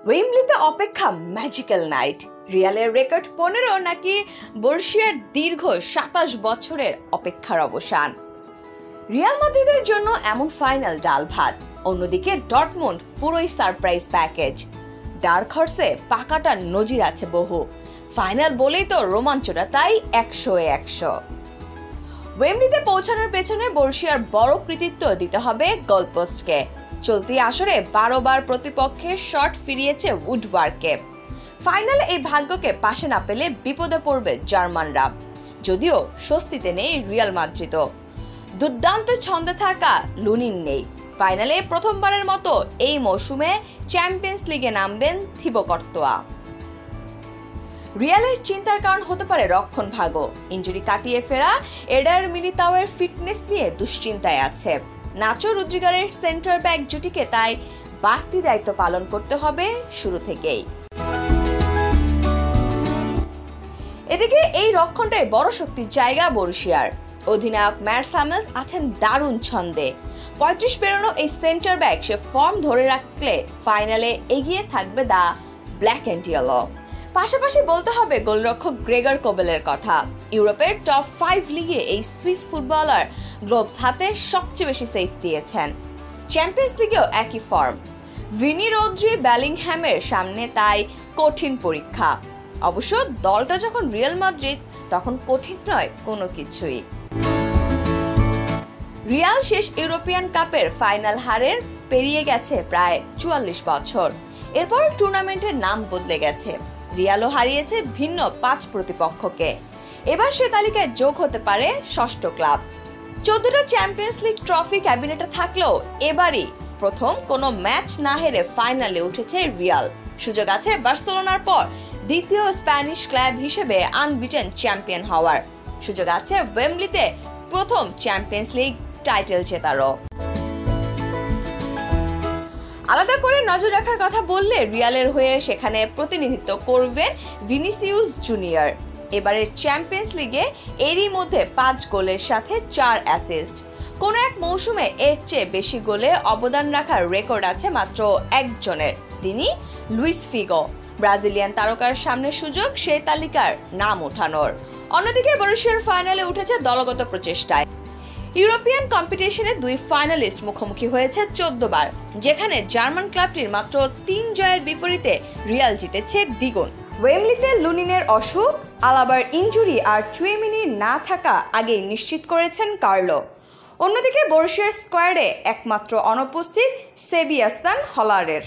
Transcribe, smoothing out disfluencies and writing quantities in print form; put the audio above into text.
ওয়েম্বলিতে অপেক্ষা magical night. রিয়ালের record 15 নাকি বরুশিয়ার দীর্ঘ 27 বছরের অপেক্ষার অবসান। রিয়াল মাদ্রিদের জন্য এমন ফাইনাল ডাল ভাত, অন্যদিকে ডর্টমুন্ড পুরোই সারপ্রাইজ প্যাকেজ। ডার্ক হর্সে পাকাটা নজির আছে বহু, ফাইনাল বলেই তো রোমাঞ্চটা তাই 100-এ 100। ওয়েম্বলিতে পৌঁছানোর পেছনে বরুশিয়ার বড় কৃতিত্ব দিতে হবে গোলপোস্টকে। চলতি আসরে 12 বার প্রতিপক্ষের শট ফিরিয়েছে উডওয়ার্কে। ফাইনালে এই ভাগ্যকে পাশে না পেলে বিপদে পড়বে জার্মানরা, যদিও স্বস্তিতে নেই রিয়াল মাদ্রিদও। দুর্দান্ত ছন্দে থাকা লুনিন নেই। ফাইনালে প্রথমবারের মতো এই মৌসুমে চ্যাম্পিয়ন্স লিগে নামবেন থিবো কর্তোয়া। রিয়ালের চিন্তার কারণ হতে পারে রক্ষণভাগ। ইনজুরি কাটিয়ে ফেরা এডার মিলিতাওয়ের ফিটনেস নিয়ে দুশ্চিন্তায় আছে। নাচো রুদ্রিগারের সেন্টার ব্যাক জুটিকে তাই বাড়তি দায়িত্ব পালন করতে হবে শুরু থেকেই। এদিকে এই রক্ষণটাই বড় শক্তির জায়গা বরুশিয়ার। অধিনায়ক ম্যাটস হামেলস আছেন দারুণ ছন্দে। 35 পেরোনো এই সেন্টার ব্যাক সে ফর্ম ধরে রাখলে ফাইনালে এগিয়ে থাকবে দা ব্ল্যাক অ্যান্ড ইয়েলো। পাশাপাশি বলতে হবে গোলরক্ষক গ্রেগর কোবেলের কথা। ইউরোপের টপ 5 লিগে এই সুইস ফুটবলার গ্লোভস হাতে সবচেয়ে বেশি সেভ দিয়েছেন। চ্যাম্পিয়ন্স লিগেও একই ফর্ম। ভিনি, রদ্রি, বেলিংহ্যামের সামনে তাই কঠিন পরীক্ষা। অবশ্য দলটা যখন রিয়াল মাদ্রিদ, তখন কঠিন নয় কোনো কিছুই। রিয়াল শেষ ইউরোপিয়ান কাপের ফাইনাল হারের পেরিয়ে গেছে প্রায় 44 বছর। এরপর টুর্নামেন্টের নাম বদলে গেছে। রিয়ালও হারিয়েছে ভিন্ন 5 প্রতিপক্ষকে। এবার সে তালিকায় যোগ হতে পারে 6ষ্ঠ ক্লাব। 14টা চ্যাম্পিয়ন্স লিগ ট্রফি ক্যাবিনেটে থাকলেও এবারই প্রথম কোনো ম্যাচ না হেরে ফাইনালে উঠেছে রিয়াল। সুযোগ আছে বার্সেলোনার পর দ্বিতীয় স্প্যানিশ ক্লাব হিসেবে আনবিটেন চ্যাম্পিয়ন হওয়ার। সুযোগ আছে ওয়েম্বলিতে প্রথম চ্যাম্পিয়ন্স লিগ টাইটেল জেতারও। আলাদা করে নজর রাখার কথা বললে রিয়ালের হয়ে সেখানে প্রতিনিধিত্ব করবেন ভিনিসিউস জুনিয়র। এবারের চ্যাম্পিয়ন্স লিগে এরই মধ্যে 5 গোলের সাথে 4 অ্যাসিস্ট। কোন এক মৌসুমে এর চেয়ে বেশি গোলে অবদান রাখার রেকর্ড আছে মাত্র একজনের, তিনি লুইস ফিগো। ব্রাজিলিয়ান তারকার সামনে সুযোগ সেই তালিকার নাম ওঠানোর। অন্যদিকে বরুশিয়ার ফাইনালে উঠেছে দলগত প্রচেষ্টায়। ইউরোপিয়ান কম্পিটিশনে 2 ফাইনালিস্ট মুখোমুখি হয়েছে 14 বার, যেখানে জার্মান ক্লাবটির মাত্র 3 জয়ের বিপরীতে রিয়াল জিতেছে দ্বিগুণ। ওয়েম্বলিতে লুনিনের অসুখ, আলাবার ইনজুরি আর টুয়েমিনির না থাকা আগেই নিশ্চিত করেছেন কার্লো। অন্যদিকে বরুশিয়ার স্কোয়াডে একমাত্র অনুপস্থিত সেবিয়াস্তান হলারের।